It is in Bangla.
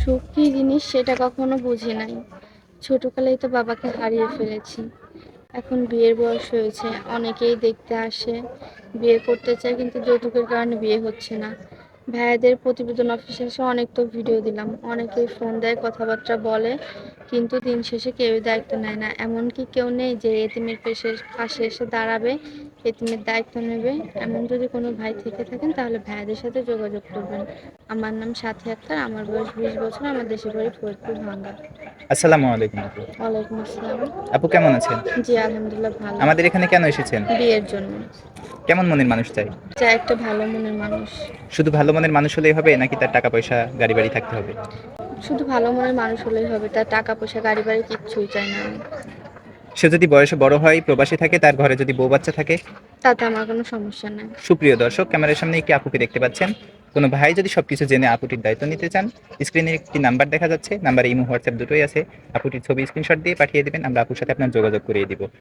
সুখ কী জিনিস সেটা কখনো বুঝি নাই। ছোটকালেই তো বাবাকে হারিয়ে ফেলেছি। এখন বিয়ের বয়স হয়েছে, অনেকেই দেখতে আসে, বিয়ে করতে চায় কিন্তু যৌতুকের কারণে বিয়ে হচ্ছে না। ভাইয়াদের প্রতিবেদন অফিসে এসে অনেক তো ভিডিও দিলাম, অনেকেই ফোন দেয়, কথাবার্তা বলে, কিন্তু দিন শেষে কেউই দায়িত্ব নেয় না। এমনকি কেউ নেই যে এতিমের পাশে এসে দাঁড়াবে, এতিমের দায়িত্ব নেবে। এমন যদি কোনো ভাই থেকে থাকেন তাহলে ভাইয়াদের সাথে যোগাযোগ করবেন। আমার নাম সাথী আক্তার, আমার বয়স 20 বছর, আমার দেশের বাড়ি ফরিদপুর ভাঙ্গা। আসসালামু আলাইকুম আপু। ওয়ালাইকুম আসসালাম। আপু কেমন আছেন? জি আলহামদুলিল্লাহ ভালো। আমাদের এখানে কেন এসেছেন? বিয়ের জন্য। কেমন মনের মানুষ চাই? চাই একটা ভালো মনের মানুষ। শুধু ভালো মনের মানুষ হলেই হবে নাকি তার টাকা পয়সা গাড়ি বাড়ি থাকতে হবে? শুধু ভালো মনের মানুষ হলেই হবে, তার টাকা পয়সা গাড়ি বাড়ি কিচ্ছুই চাই না আমি। সে যদি বয়সে বড় হয়, প্রবাসী থাকে, তার ঘরে যদি বউ বাচ্চা থাকে? তাতে আমার কোনো সমস্যা নাই। সুপ্রিয় দর্শক, ক্যামেরার সামনে একটি আপুকে দেখতে পাচ্ছেন। কোনো ভাই যদি সবকিছু জেনে আপুটির দায়িত্ব নিতে চান, স্ক্রিনে একটি নাম্বার দেখা যাচ্ছে, নাম্বারে ইমো হোয়াটসঅ্যাপ দুটোই আছে। আপুটির ছবি স্ক্রিনশট দিয়ে পাঠিয়ে দিবেন, আমরা আপুর সাথে আপনার যোগাযোগ করিয়ে দিব।